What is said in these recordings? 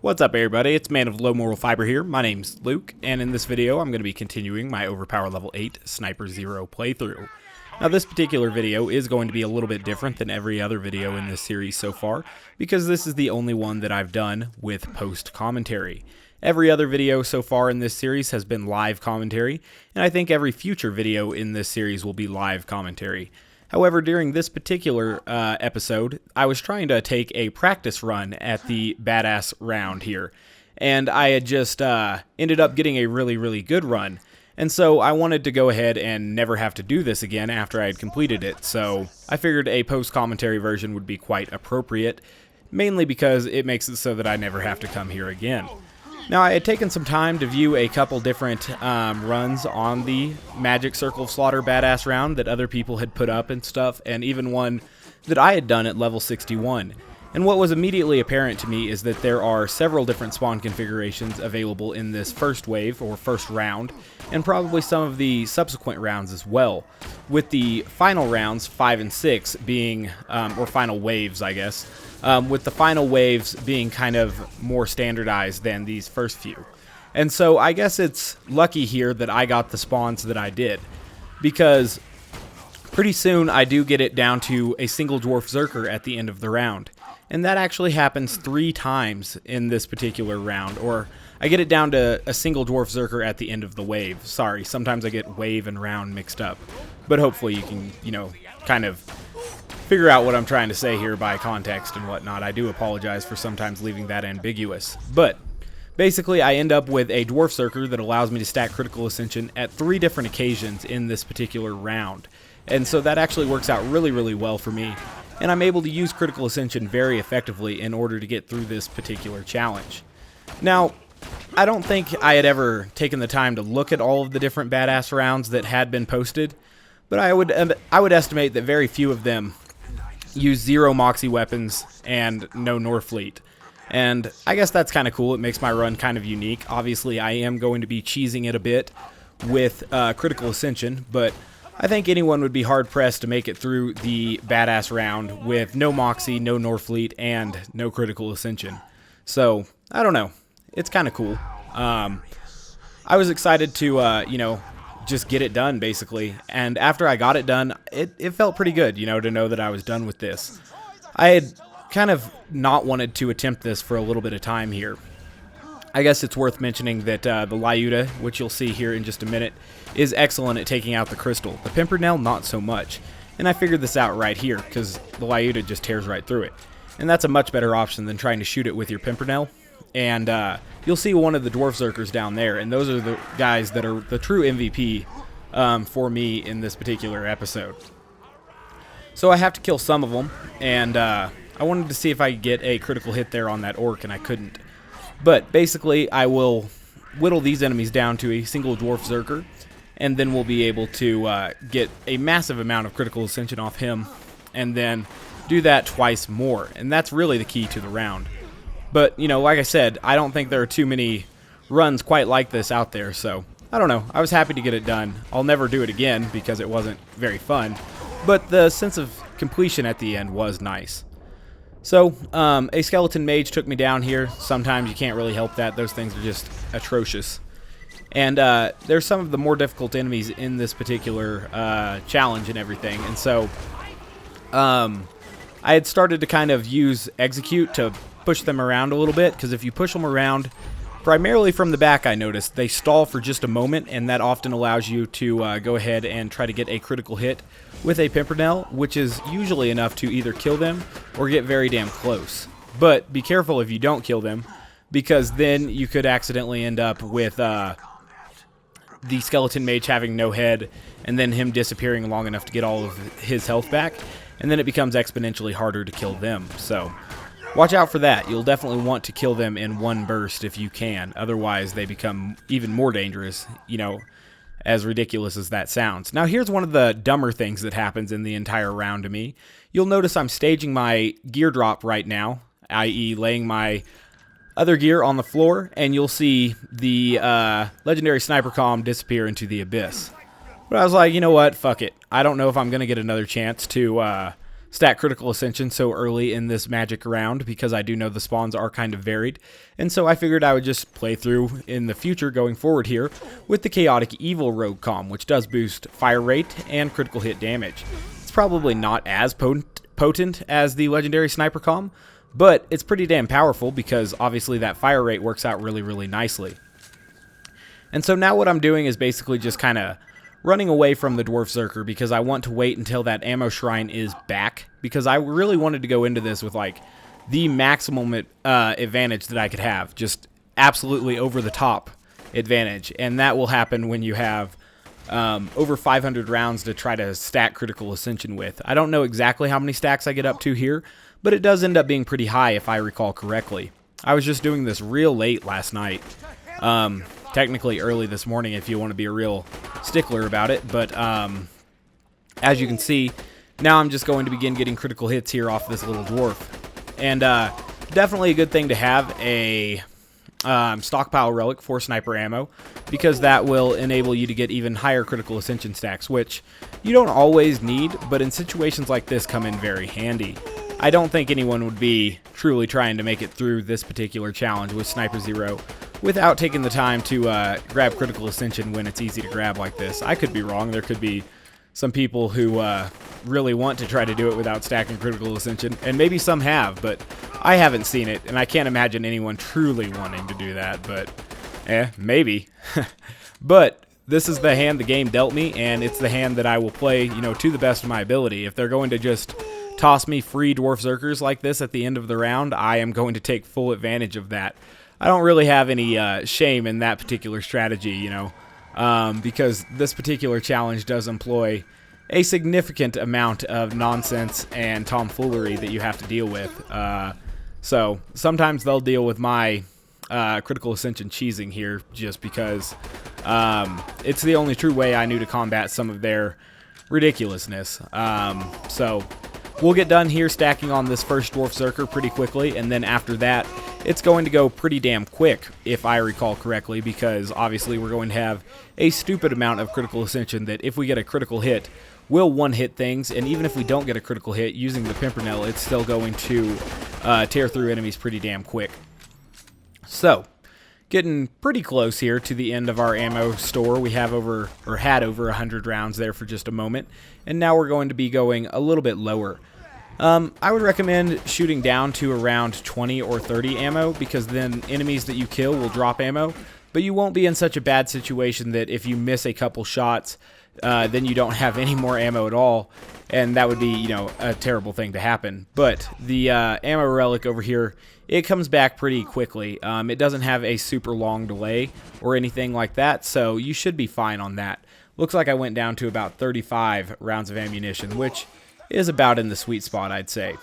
What's up everybody, it's Man of Low Moral Fiber here. My name's Luke, and in this video I'm going to be continuing my Overpower Level 8 Sniper Zer0 playthrough. Now this particular video is going to be a little bit different than every other video in this series so far, because this is the only one that I've done with post-commentary. Every other video so far in this series has been live commentary, and I think every future video in this series will be live commentary. However, during this particular episode, I was trying to take a practice run at the badass round here, and I had just ended up getting a really good run, and so I wanted to go ahead and never have to do this again after I had completed it, so I figured a post-commentary version would be quite appropriate, mainly because it makes it so that I never have to come here again. Now, I had taken some time to view a couple different runs on the Magic Circle of Slaughter Badass round that other people had put up and stuff, and even one that I had done at level 61. And what was immediately apparent to me is that there are several different spawn configurations available in this first wave, or first round, and probably some of the subsequent rounds as well, with the final rounds, 5 and 6, being, or final waves, I guess, with the final waves being kind of more standardized than these first few. And so I guess it's lucky here that I got the spawns that I did, because pretty soon I do get it down to a single dwarf Zerker at the end of the round. And that actually happens 3 times in this particular round, or I get it down to a single dwarf Zerker at the end of the wave. Sorry, sometimes I get wave and round mixed up, but hopefully you can, kind of figure out what I'm trying to say here by context and whatnot. I do apologize for sometimes leaving that ambiguous. But basically, I end up with a Dwarf Zerker that allows me to stack Critical Ascension at 3 different occasions in this particular round. And so that actually works out really well for me. And I'm able to use Critical Ascension very effectively in order to get through this particular challenge. Now, I don't think I had ever taken the time to look at all of the different badass rounds that had been posted, but I would estimate that very few of them use 0 Moxie weapons and no Norfleet. And I guess that's kind of cool. It makes my run kind of unique. Obviously, I am going to be cheesing it a bit with Critical Ascension, but I think anyone would be hard-pressed to make it through the badass round with no Moxie, no Norfleet, and no Critical Ascension. So, I don't know. It's kind of cool. I was excited to, just get it done, basically. And after I got it done, it felt pretty good, to know that I was done with this. I had kind of not wanted to attempt this for a little bit of time here. I guess it's worth mentioning that the Lyuda, which you'll see here in just a minute, is excellent at taking out the crystal. The Pimpernel, not so much. And I figured this out right here, because the Lyuda just tears right through it. And that's a much better option than trying to shoot it with your Pimpernel. And you'll see one of the Dwarf Zerkers down there, and those are the guys that are the true MVP for me in this particular episode. So I have to kill some of them, and I wanted to see if I could get a critical hit there on that orc, and I couldn't. But basically, I will whittle these enemies down to a single Dwarf Zerker, and then we'll be able to get a massive amount of Critical Ascension off him, and then do that twice more. And that's really the key to the round. But, like I said, I don't think there are too many runs quite like this out there, so I don't know. I was happy to get it done. I'll never do it again because it wasn't very fun, but the sense of completion at the end was nice. So, a skeleton mage took me down here. Sometimes you can't really help that. Those things are just atrocious. And there's some of the more difficult enemies in this particular challenge and everything. And so, I had started to kind of use execute to push them around a little bit, because if you push them around, primarily from the back, I noticed, they stall for just a moment, and that often allows you to go ahead and try to get a critical hit with a Pimpernel, which is usually enough to either kill them or get very damn close. But be careful if you don't kill them, because then you could accidentally end up with the skeleton mage having no head, and then him disappearing long enough to get all of his health back, and then it becomes exponentially harder to kill them. So watch out for that. You'll definitely want to kill them in one burst if you can. Otherwise, they become even more dangerous, as ridiculous as that sounds. Now, here's one of the dumber things that happens in the entire round to me. You'll notice I'm staging my gear drop right now, i.e. laying my other gear on the floor, and you'll see the legendary Sniper Comm disappear into the abyss. But I was like, you know what? Fuck it. I don't know if I'm going to get another chance to stack critical ascension so early in this magic round because I do know the spawns are kind of varied, and so I figured I would just play through in the future going forward here with the Chaotic Evil Rogue comm, which does boost fire rate and critical hit damage. It's probably not as potent as the legendary sniper comm, but it's pretty damn powerful because obviously that fire rate works out really nicely. And so now what I'm doing is basically just kind of running away from the Dwarf Zerker because I want to wait until that ammo shrine is back, because I really wanted to go into this with like the maximum advantage that I could have, just absolutely over the top advantage, and that will happen when you have over 500 rounds to try to stack critical ascension with. I don't know exactly how many stacks I get up to here, but it does end up being pretty high if I recall correctly. I was just doing this real late last night. Technically early this morning if you want to be a real stickler about it, but as you can see, now I'm just going to begin getting critical hits here off this little dwarf. And definitely a good thing to have a stockpile relic for sniper ammo, because that will enable you to get even higher critical ascension stacks, which you don't always need, but in situations like this come in very handy. I don't think anyone would be truly trying to make it through this particular challenge with Sniper Zer0 without taking the time to grab critical ascension when it's easy to grab like this. I could be wrong. There could be some people who really want to try to do it without stacking critical ascension, and maybe some have, but I haven't seen it, and I can't imagine anyone truly wanting to do that, but maybe. But this is the hand the game dealt me, and it's the hand that I will play, you know, to the best of my ability. If they're going to just toss me free Dwarf Zerkers like this at the end of the round, I am going to take full advantage of that. I don't really have any shame in that particular strategy, you know, because this particular challenge does employ a significant amount of nonsense and tomfoolery that you have to deal with. So sometimes they'll deal with my critical ascension cheesing here just because it's the only true way I knew to combat some of their ridiculousness. So we'll get done here stacking on this first Dwarf Zerker pretty quickly, and then after that, it's going to go pretty damn quick, if I recall correctly, because obviously we're going to have a stupid amount of critical ascension that if we get a critical hit, will one-hit things, and even if we don't get a critical hit using the Pimpernel, it's still going to tear through enemies pretty damn quick. So, getting pretty close here to the end of our ammo store. We have had over 100 rounds there for just a moment, and now we're going to be going a little bit lower. I would recommend shooting down to around 20 or 30 ammo, because then enemies that you kill will drop ammo, but you won't be in such a bad situation that if you miss a couple shots, then you don't have any more ammo at all, and that would be, you know, a terrible thing to happen. But the ammo relic over here, it comes back pretty quickly. It doesn't have a super long delay or anything like that, so you should be fine on that. Looks like I went down to about 35 rounds of ammunition, which is about in the sweet spot, I'd say.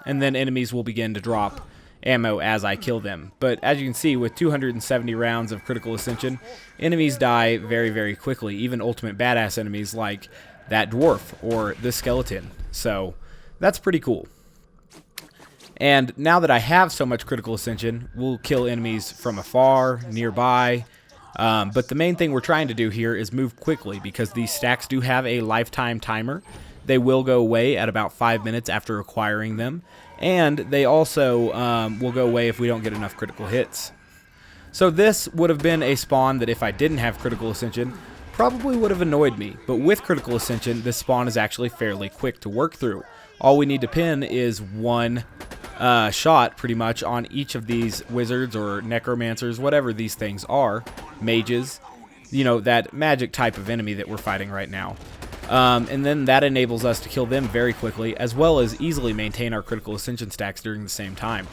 And then enemies will begin to drop ammo as I kill them. But as you can see, with 270 rounds of critical ascension, enemies die very quickly, even ultimate badass enemies like that dwarf or this skeleton. So that's pretty cool. And now that I have so much critical ascension, we'll kill enemies from afar, nearby. But the main thing we're trying to do here is move quickly, because these stacks do have a lifetime timer. They will go away at about 5 minutes after acquiring them, and they also will go away if we don't get enough critical hits. So this would have been a spawn that if I didn't have critical ascension, probably would have annoyed me, but with critical ascension, this spawn is actually fairly quick to work through. All we need to pin is one shot pretty much on each of these wizards or necromancers, whatever these things are, mages, you know, that magic type of enemy that we're fighting right now. And then that enables us to kill them very quickly, as well as easily maintain our critical ascension stacks during the same time.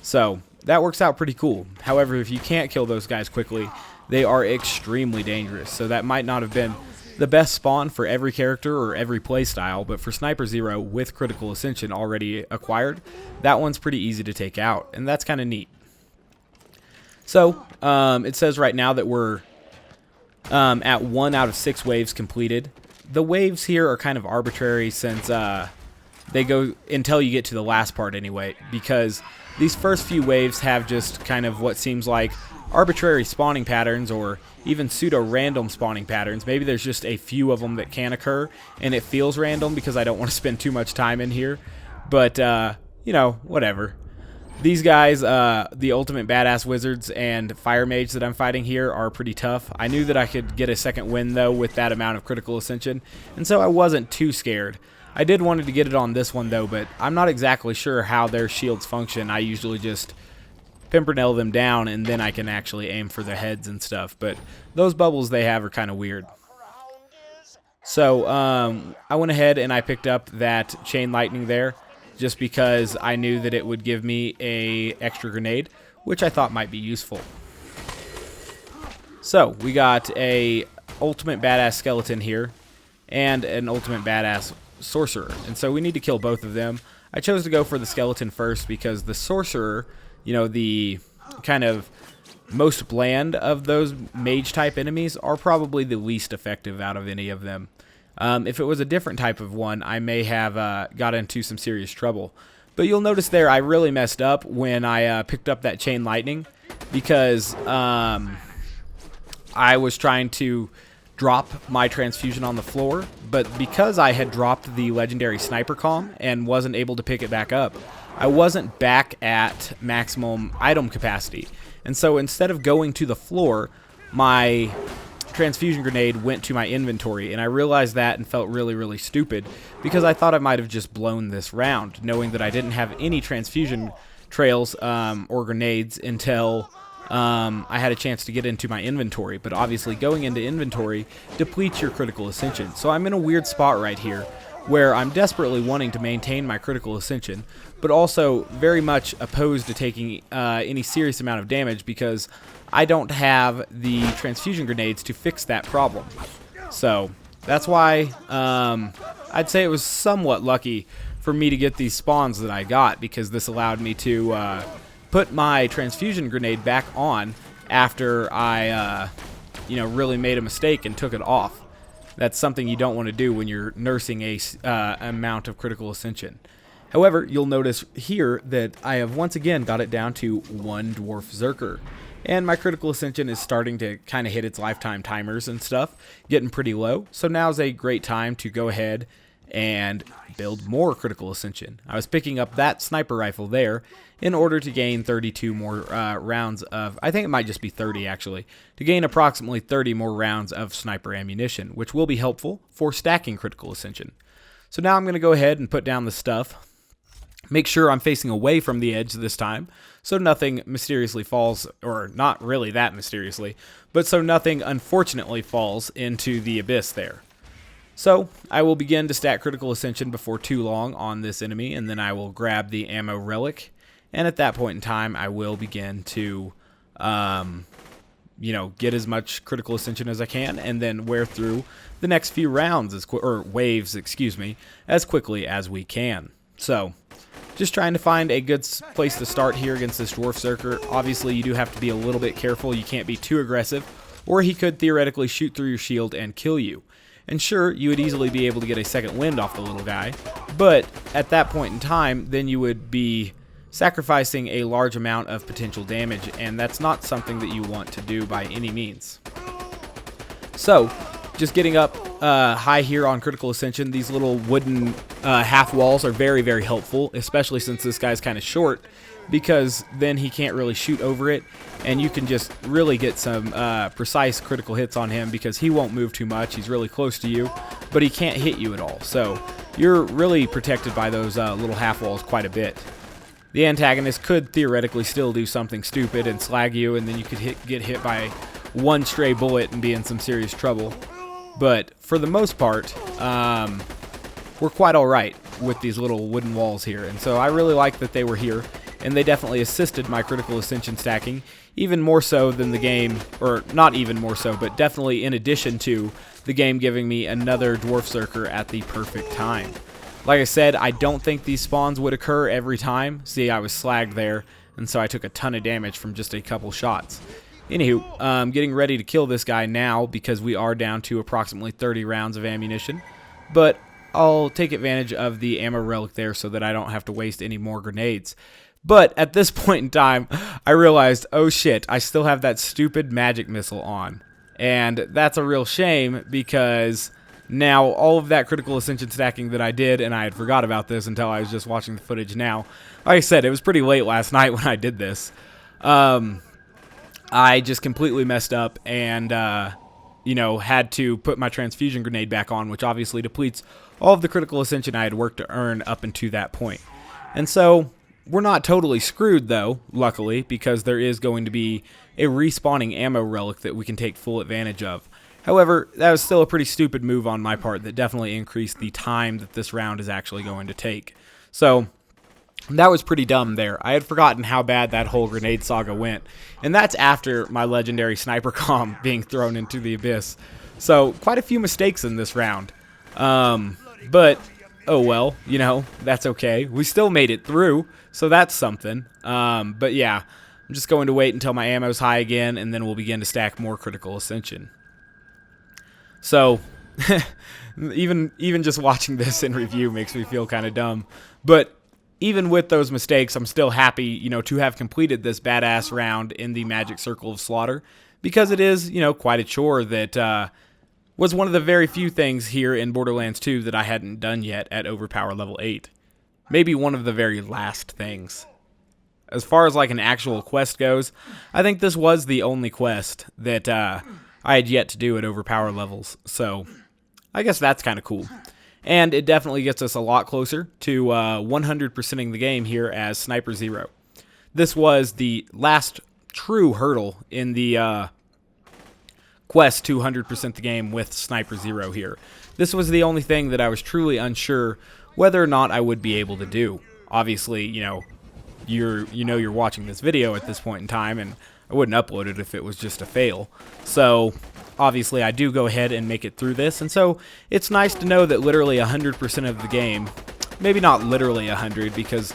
So that works out pretty cool. However, if you can't kill those guys quickly, they are extremely dangerous. So that might not have been the best spawn for every character or every playstyle, but for Sniper Zer0 with critical ascension already acquired, that one's pretty easy to take out, and that's kind of neat. So it says right now that we're at 1 out of 6 waves completed. The waves here are kind of arbitrary since they go until you get to the last part anyway, because these first few waves have just kind of what seems like arbitrary spawning patterns or even pseudo-random spawning patterns. Maybe there's just a few of them that can occur and it feels random because I don't want to spend too much time in here. But, you know, whatever. These guys, the ultimate badass wizards and fire mage that I'm fighting here are pretty tough. I knew that I could get a second win, though, with that amount of critical ascension, and so I wasn't too scared. I did wanted to get it on this one, though, but I'm not exactly sure how their shields function. I usually just Pimpernel them down, and then I can actually aim for their heads and stuff. But those bubbles they have are kind of weird. So I went ahead and I picked up that chain lightning there, just because I knew that it would give me a extra grenade, which I thought might be useful. So we got a ultimate badass skeleton here, and an ultimate badass sorcerer, and so we need to kill both of them. I chose to go for the skeleton first because the sorcerer, you know, the kind of most bland of those mage type enemies, are probably the least effective out of any of them. If it was a different type of one, I may have got into some serious trouble. But you'll notice there I really messed up when I picked up that chain lightning, because I was trying to drop my transfusion on the floor, but because I had dropped the legendary sniper comm and wasn't able to pick it back up, I wasn't back at maximum item capacity. And so instead of going to the floor, my transfusion grenade went to my inventory, and I realized that and felt really, really stupid, because I thought I might have just blown this round, knowing that I didn't have any transfusion trails or grenades until I had a chance to get into my inventory. But obviously going into inventory depletes your critical ascension. So I'm in a weird spot right here where I'm desperately wanting to maintain my critical ascension, but also very much opposed to taking any serious amount of damage, because I don't have the transfusion grenades to fix that problem. So that's why I'd say it was somewhat lucky for me to get these spawns that I got, because this allowed me to put my transfusion grenade back on after I you know, really made a mistake and took it off. That's something you don't want to do when you're nursing a amount of critical ascension. However, you'll notice here that I have once again got it down to 1 dwarf Zerker. And my critical ascension is starting to kind of hit its lifetime timers and stuff, getting pretty low. So now's a great time to go ahead and build more critical ascension. I was picking up that sniper rifle there in order to gain 32 more rounds of, I think it might just be 30 actually, to gain approximately 30 more rounds of sniper ammunition, which will be helpful for stacking critical ascension. So now I'm going to go ahead and put down the stuff. Make sure I'm facing away from the edge this time, so nothing mysteriously falls, or not really that mysteriously, but so nothing unfortunately falls into the abyss there. So I will begin to stack critical ascension before too long on this enemy, and then I will grab the ammo relic, and at that point in time I will begin to you know, get as much critical ascension as I can, and then wear through the next few rounds or waves, excuse me, as quickly as we can. So just trying to find a good place to start here against this dwarf Zerker. Obviously you do have to be a little bit careful. You can't be too aggressive, or he could theoretically shoot through your shield and kill you. And sure, you would easily be able to get a second wind off the little guy, but at that point in time, then you would be sacrificing a large amount of potential damage, and that's not something that you want to do by any means. So, just getting up high here on critical ascension, these little wooden half walls are very, very helpful, especially since this guy's kind of short, because then he can't really shoot over it, and you can just really get some precise critical hits on him, because he won't move too much. He's really close to you, but he can't hit you at all. So you're really protected by those little half walls quite a bit. The antagonist could theoretically still do something stupid and slag you, and then you could get hit by one stray bullet and be in some serious trouble. But for the most part, we're quite alright with these little wooden walls here, and so I really like that they were here, and they definitely assisted my critical ascension stacking, even more so than the game, or not even more so, but definitely in addition to the game giving me another dwarf Zerker at the perfect time. Like I said, I don't think these spawns would occur every time. See, I was slagged there, and so I took a ton of damage from just a couple shots. Anywho, I'm getting ready to kill this guy now, because we are down to approximately 30 rounds of ammunition, but I'll take advantage of the ammo relic there so that I don't have to waste any more grenades. But at this point in time, I realized, oh shit, I still have that stupid magic missile on. And that's a real shame, because Now, all of that critical ascension stacking that I did, and I had forgot about this until I was just watching the footage now. Like I said, it was pretty late last night when I did this. I just completely messed up and, you know, had to put my transfusion grenade back on, which obviously depletes all of the critical ascension I had worked to earn up until that point. And so, we're not totally screwed, though, luckily, because there is going to be a respawning ammo relic that we can take full advantage of. However, that was still a pretty stupid move on my part that definitely increased the time that this round is actually going to take. So, that was pretty dumb there. I had forgotten how bad that whole grenade saga went. And that's after my legendary sniper comm being thrown into the abyss. So, quite a few mistakes in this round. But, oh well, you know, that's okay. We still made it through, so that's something. But yeah, I'm just going to wait until my ammo's high again, and then we'll begin to stack more critical ascension. So, even just watching this in review makes me feel kind of dumb. But even with those mistakes, I'm still happy, you know, to have completed this badass round in the Magic Circle of Slaughter, because it is, you know, quite a chore that was one of the very few things here in Borderlands 2 that I hadn't done yet at Overpower level 8. Maybe one of the very last things. As far as like an actual quest goes, I think this was the only quest that I had yet to do at Overpower levels, so I guess that's kind of cool. And it definitely gets us a lot closer to 100%ing the game here as Sniper Zer0. This was the last true hurdle in the quest to 100% the game with Sniper Zer0 here. This was the only thing that I was truly unsure whether or not I would be able to do. Obviously, you know, you're watching this video at this point in time, and I wouldn't upload it if it was just a fail. So, obviously, I do go ahead and make it through this, and so it's nice to know that literally 100% of the game, maybe not literally 100, because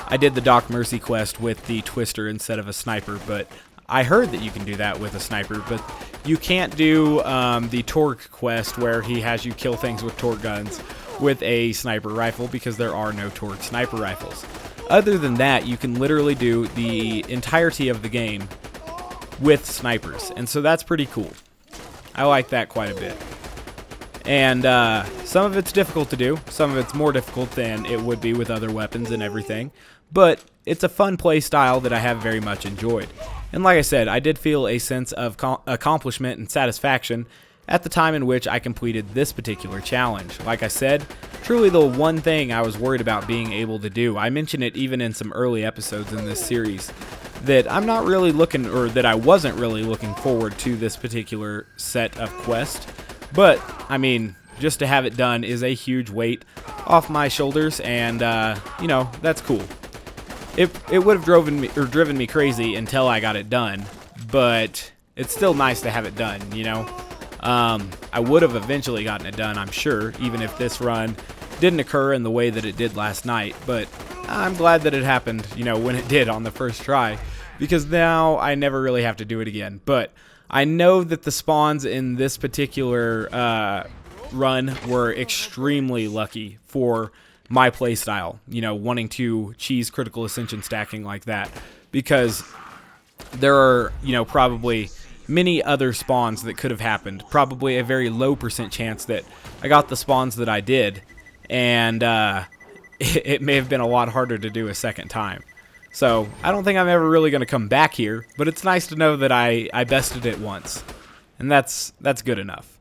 I did the Doc Mercy quest with the Twister instead of a sniper, but I heard that you can do that with a sniper, but you can't do the Torque quest where he has you kill things with Torque guns with a sniper rifle because there are no Torque sniper rifles. Other than that, you can literally do the entirety of the game with snipers, and so that's pretty cool. I like that quite a bit. And some of it's difficult to do, some of it's more difficult than it would be with other weapons and everything, but it's a fun play style that I have very much enjoyed. And like I said, I did feel a sense of accomplishment and satisfaction at the time in which I completed this particular challenge. Like I said, truly the one thing I was worried about being able to do, I mentioned it even in some early episodes in this series, that I'm not really looking, or that I wasn't really looking forward to this particular set of quests. But, I mean, just to have it done is a huge weight off my shoulders, and, you know, that's cool. It would have driven me crazy until I got it done, but it's still nice to have it done, you know? I would have eventually gotten it done, I'm sure, even if this run didn't occur in the way that it did last night, but I'm glad that it happened, you know, when it did on the first try, because now I never really have to do it again. But I know that the spawns in this particular run were extremely lucky for my playstyle, you know, wanting to cheese critical ascension stacking like that, because there are, you know, probably many other spawns that could have happened. Probably a very low % chance that I got the spawns that I did, and it may have been a lot harder to do a second time. So I don't think I'm ever really going to come back here, but it's nice to know that I bested it once, and that's good enough.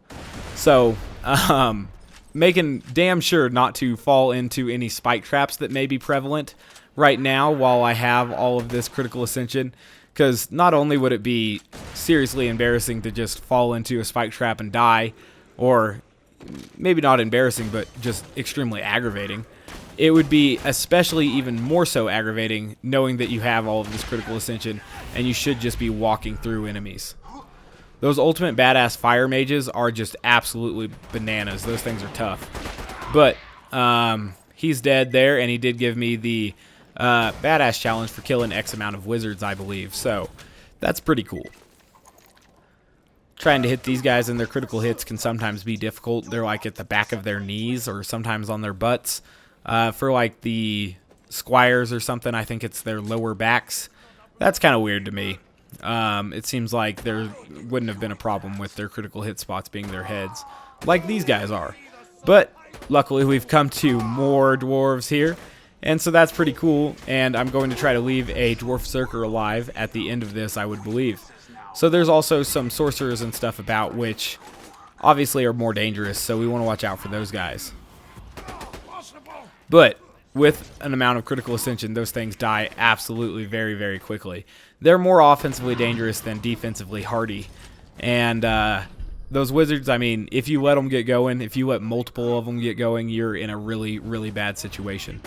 So making damn sure not to fall into any spike traps that may be prevalent right now while I have all of this critical ascension, because not only would it be seriously embarrassing to just fall into a spike trap and die, or maybe not embarrassing, but just extremely aggravating, it would be especially even more so aggravating knowing that you have all of this critical ascension and you should just be walking through enemies. Those ultimate badass fire mages are just absolutely bananas. Those things are tough. But he's dead there, and he did give me the badass challenge for killing X amount of wizards, I believe. So that's pretty cool. Trying to hit these guys and their critical hits can sometimes be difficult. They're like at the back of their knees or sometimes on their butts. For like the squires or something, I think it's their lower backs. That's kind of weird to me. It seems like there wouldn't have been a problem with their critical hit spots being their heads. like these guys are. But luckily we've come to more dwarves here, and so that's pretty cool, and I'm going to try to leave a dwarf Zerker alive at the end of this, I would believe. So there's also some sorcerers and stuff about, which obviously are more dangerous, so we want to watch out for those guys. But with an amount of critical ascension, those things die absolutely very, very quickly. They're more offensively dangerous than defensively hardy. And those wizards, I mean, if you let them get going, if you let multiple of them get going, you're in a really, really bad situation.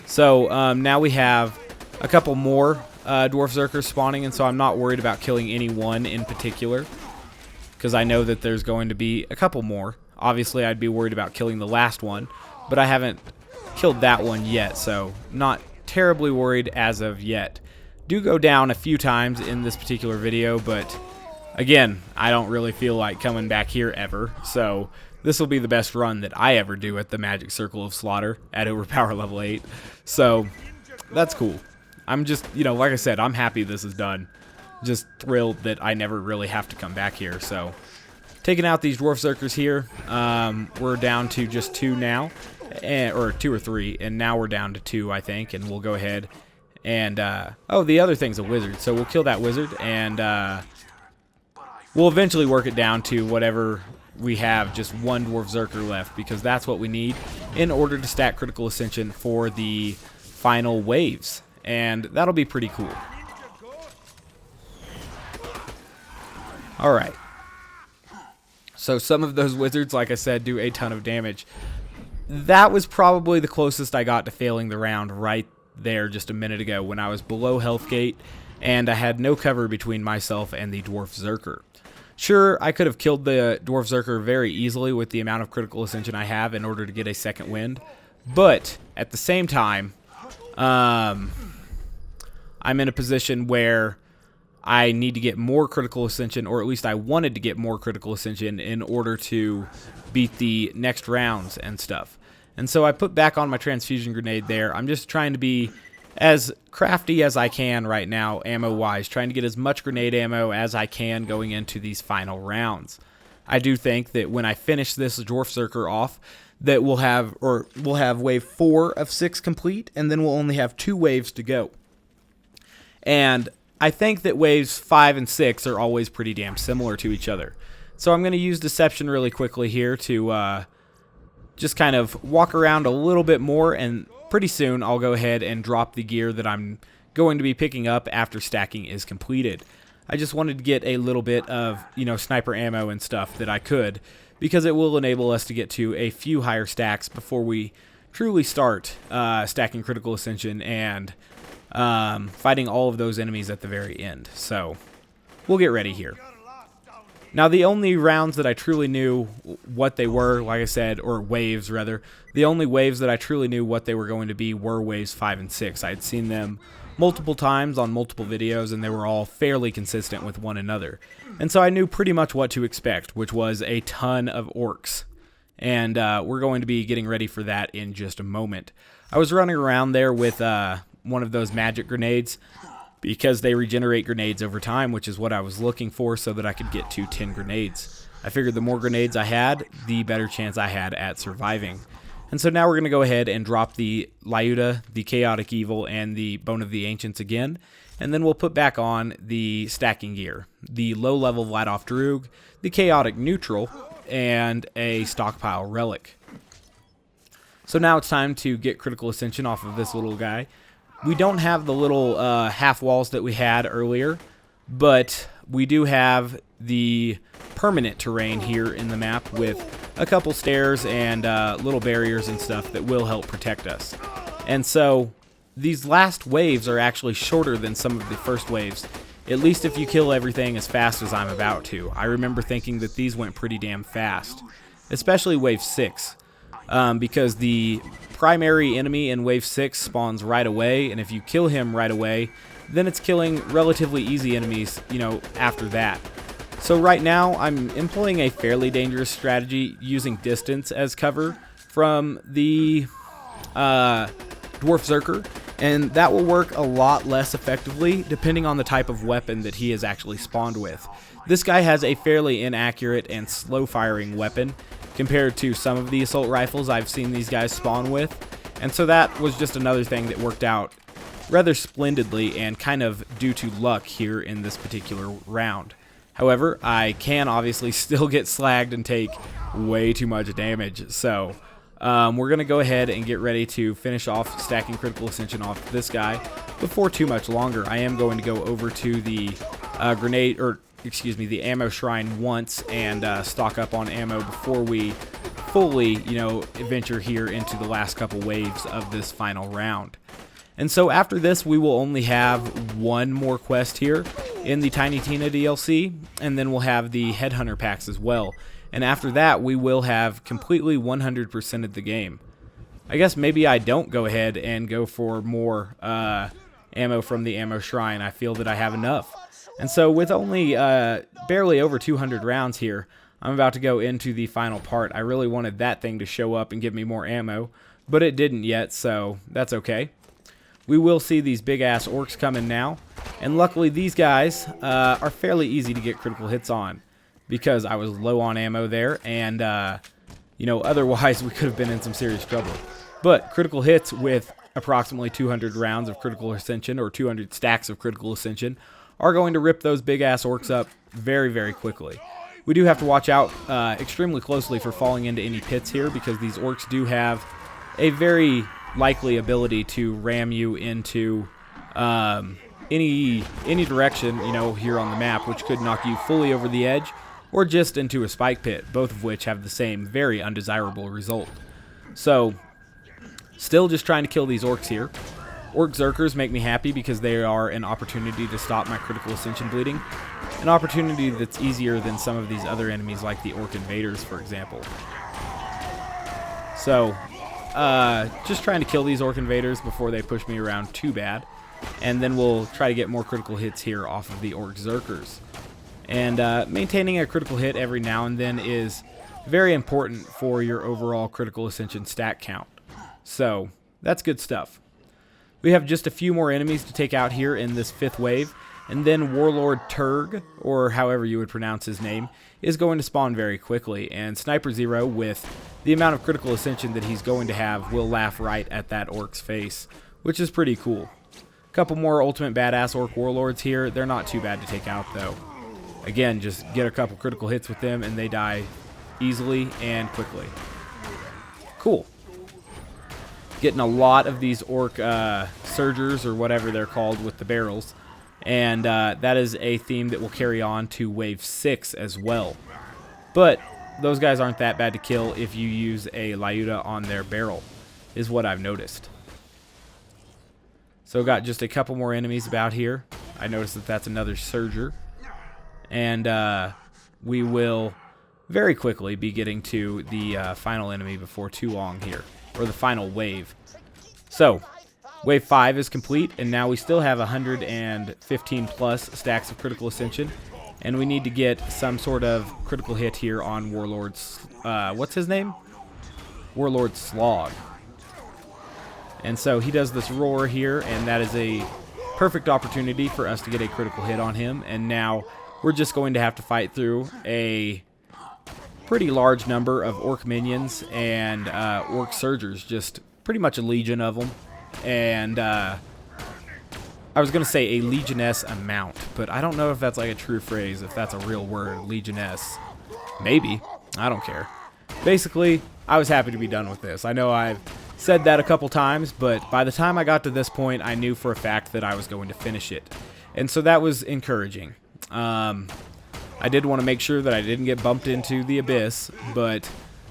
So now we have a couple more dwarf Zerkers spawning, and so I'm not worried about killing any one in particular, because I know that there's going to be a couple more. Obviously, I'd be worried about killing the last one, but I haven't killed that one yet, so not terribly worried as of yet. Do go down a few times in this particular video, but again, I don't really feel like coming back here ever, so this will be the best run that I ever do at the Magic Circle of Slaughter at Overpower level 8, so that's cool. I'm just, you know, like I said, I'm happy this is done. Just thrilled that I never really have to come back here. So taking out these dwarf Zerkers here, we're down to just 2 now, or 2 or 3, and now we're down to 2, I think, and we'll go ahead and oh, the other thing's a wizard, so we'll kill that wizard, and we'll eventually work it down to whatever we have, just 1 dwarf Zerker left, because that's what we need in order to stack critical ascension for the final waves, and that'll be pretty cool. Alright, so some of those wizards, like I said, do a ton of damage. That was probably the closest I got to failing the round right there just a minute ago, when I was below health gate and I had no cover between myself and the dwarf Zerker. Sure, I could have killed the dwarf Zerker very easily with the amount of critical ascension I have in order to get a second wind, but at the same time, I'm in a position where I need to get more critical ascension, or at least I wanted to get more critical ascension in order to beat the next rounds and stuff. And so I put back on my transfusion grenade there. I'm just trying to be as crafty as I can right now, ammo-wise, trying to get as much grenade ammo as I can going into these final rounds. I do think that when I finish this dwarf Zerker off, that we'll have wave 4 of 6 complete, and then we'll only have 2 waves to go. And I think that waves 5 and 6 are always pretty damn similar to each other. So I'm going to use Deception really quickly here to just kind of walk around a little bit more, and pretty soon I'll go ahead and drop the gear that I'm going to be picking up after stacking is completed. I just wanted to get a little bit of, you know, sniper ammo and stuff that I could, because it will enable us to get to a few higher stacks before we truly start stacking critical ascension and fighting all of those enemies at the very end. So we'll get ready here. Now, the only rounds that I truly knew what they were, like I said, or waves rather, the only waves that I truly knew what they were going to be were waves 5 and 6. I had seen them multiple times on multiple videos, and they were all fairly consistent with one another. And so I knew pretty much what to expect, which was a ton of orcs. And we're going to be getting ready for that in just a moment. I was running around there with one of those magic grenades, because they regenerate grenades over time, which is what I was looking for, so that I could get to 10 grenades. I figured the more grenades I had, the better chance I had at surviving. And so now we're going to go ahead and drop the Lyuda, the Chaotic Evil, and the Bone of the Ancients again, and then we'll put back on the stacking gear. The low-level Vladof Lyuda, the Chaotic Neutral, and a stockpile relic. So now it's time to get critical ascension off of this little guy. We don't have the little half walls that we had earlier, but we do have the permanent terrain here in the map with a couple stairs and little barriers and stuff that will help protect us. And so these last waves are actually shorter than some of the first waves, at least if you kill everything as fast as I'm about to. I remember thinking that these went pretty damn fast, especially wave 6. Because the primary enemy in wave 6 spawns right away, and if you kill him right away, then it's killing relatively easy enemies, you know, after that. So right now, I'm employing a fairly dangerous strategy using distance as cover from the Dwarf Zerker, and that will work a lot less effectively depending on the type of weapon that he is actually spawned with. This guy has a fairly inaccurate and slow firing weapon compared to some of the assault rifles I've seen these guys spawn with, and so that was just another thing that worked out rather splendidly and kind of due to luck here in this particular round. However, I can obviously still get slagged and take way too much damage, so we're going to go ahead and get ready to finish off stacking critical ascension off this guy before too much longer. I am going to go over to the the ammo shrine once and stock up on ammo before we fully, venture here into the last couple waves of this final round. And so after this, we will only have one more quest here in the Tiny Tina DLC, and then we'll have the Headhunter packs as well. And after that, we will have completely 100%ed the game. I guess maybe I don't go ahead and go for more ammo from the ammo shrine. I feel that I have enough. And so with only barely over 200 rounds here, I'm about to go into the final part. I really wanted that thing to show up and give me more ammo, but it didn't yet, so that's okay. We will see these big-ass orcs coming now, and luckily these guys are fairly easy to get critical hits on because I was low on ammo there, and, otherwise we could have been in some serious trouble. But critical hits with approximately 200 rounds of critical ascension, or 200 stacks of critical ascension, are going to rip those big-ass orcs up very, very quickly. We do have to watch out extremely closely for falling into any pits here because these orcs do have a very likely ability to ram you into any direction, here on the map, which could knock you fully over the edge or just into a spike pit, both of which have the same very undesirable result. So, still just trying to kill these orcs here. Orc Zerkers make me happy because they are an opportunity to stop my critical ascension bleeding, an opportunity that's easier than some of these other enemies like the Orc Invaders, for example. So, just trying to kill these Orc Invaders before they push me around too bad, and then we'll try to get more critical hits here off of the Orc Zerkers. And maintaining a critical hit every now and then is very important for your overall critical ascension stat count. So, that's good stuff. We have just a few more enemies to take out here in this 5th wave, and then Warlord Turg, or however you would pronounce his name, is going to spawn very quickly, and Sniper Zer0, with the amount of critical ascension that he's going to have, will laugh right at that orc's face, which is pretty cool. A couple more ultimate badass orc warlords here. They're not too bad to take out, though. Again, just get a couple critical hits with them, and they die easily and quickly. Cool. Getting a lot of these orc surgers, or whatever they're called, with the barrels. And that is a theme that will carry on to Wave 6 as well. But those guys aren't that bad to kill if you use a Lyuda on their barrel, is what I've noticed. So got just a couple more enemies about here. I noticed that that's another surger. And we will very quickly be getting to the final enemy before too long here, or the final wave. So, Wave 5 is complete, and now we still have 115 plus stacks of critical ascension, and we need to get some sort of critical hit here on Warlord's, what's his name? Warlord Slog. And so he does this roar here, and that is a perfect opportunity for us to get a critical hit on him, and now we're just going to have to fight through a pretty large number of orc minions and orc surgers, just pretty much a legion of them. And I was going to say a legioness amount, but I don't know if that's like a true phrase, if that's a real word, legioness. Maybe. I don't care. Basically, I was happy to be done with this. I know I've said that a couple times, but by the time I got to this point, I knew for a fact that I was going to finish it. And so that was encouraging. I did want to make sure that I didn't get bumped into the abyss, but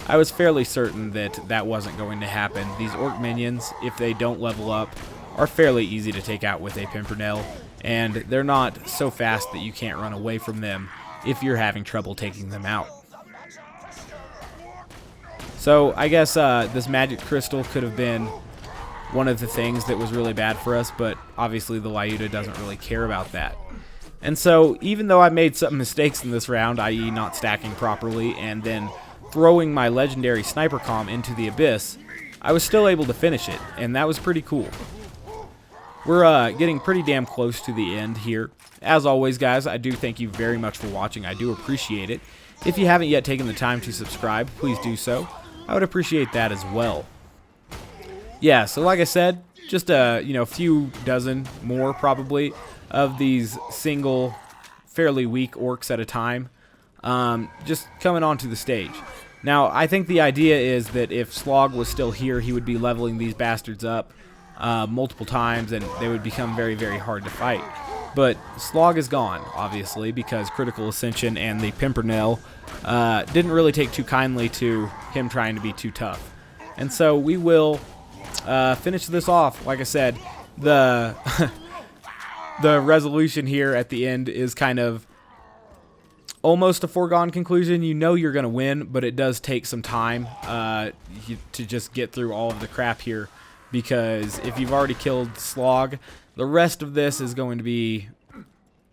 I was fairly certain that that wasn't going to happen. These orc minions, if they don't level up, are fairly easy to take out with a Pimpernel, and they're not so fast that you can't run away from them if you're having trouble taking them out. So I guess this magic crystal could have been one of the things that was really bad for us, but obviously the Lyuda doesn't really care about that. And so even though I made some mistakes in this round, i.e. not stacking properly and then throwing my legendary sniper comm into the abyss, I was still able to finish it, and that was pretty cool. we're getting pretty damn close to the end here. As always, guys, I do thank you very much for watching. I do appreciate it. If you haven't yet taken the time to subscribe, please do so. I would appreciate that as well. Yeah, so like I said, just a few dozen more probably of these single, fairly weak orcs at a time, just coming onto the stage. Now, I think the idea is that if Slog was still here, he would be leveling these bastards up multiple times, and they would become very, very hard to fight. But Slog is gone, obviously, because Critical Ascension and the Pimpernel didn't really take too kindly to him trying to be too tough. And so we will finish this off. Like I said, the the resolution here at the end is kind of almost a foregone conclusion. You know you're going to win, but it does take some time to just get through all of the crap here, because if you've already killed Slog, the rest of this is going to be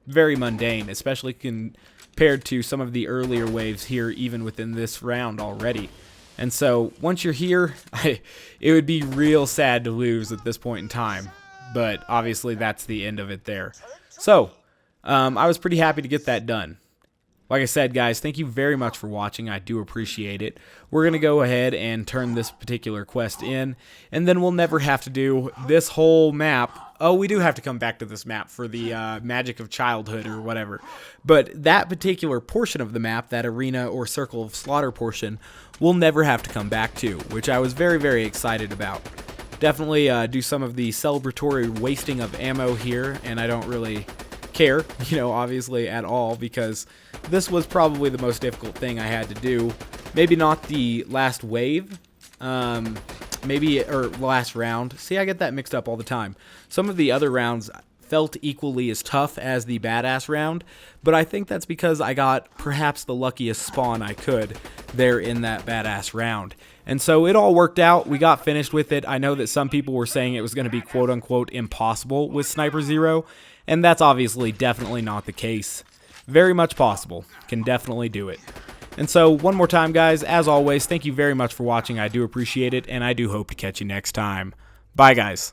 very mundane, especially compared to some of the earlier waves here, even within this round already. And so once you're here, it would be real sad to lose at this point in time, but obviously that's the end of it there. So I was pretty happy to get that done. Like I said, guys, thank you very much for watching. I do appreciate it. We're going to go ahead and turn this particular quest in, and then we'll never have to do this whole map. Oh, we do have to come back to this map for the Magic of Childhood or whatever. But that particular portion of the map, that arena or circle of slaughter portion, we'll never have to come back to, which I was very, very excited about. Definitely do some of the celebratory wasting of ammo here, and I don't really care, obviously at all, because this was probably the most difficult thing I had to do. Maybe not the last wave, maybe, or last round. See, I get that mixed up all the time. Some of the other rounds felt equally as tough as the badass round, but I think that's because I got perhaps the luckiest spawn I could there in that badass round. And so it all worked out. We got finished with it. I know that some people were saying it was going to be quote-unquote impossible with Sniper Zer0, and that's obviously definitely not the case. Very much possible. Can definitely do it. And so, one more time, guys, as always, thank you very much for watching. I do appreciate it, and I do hope to catch you next time. Bye, guys.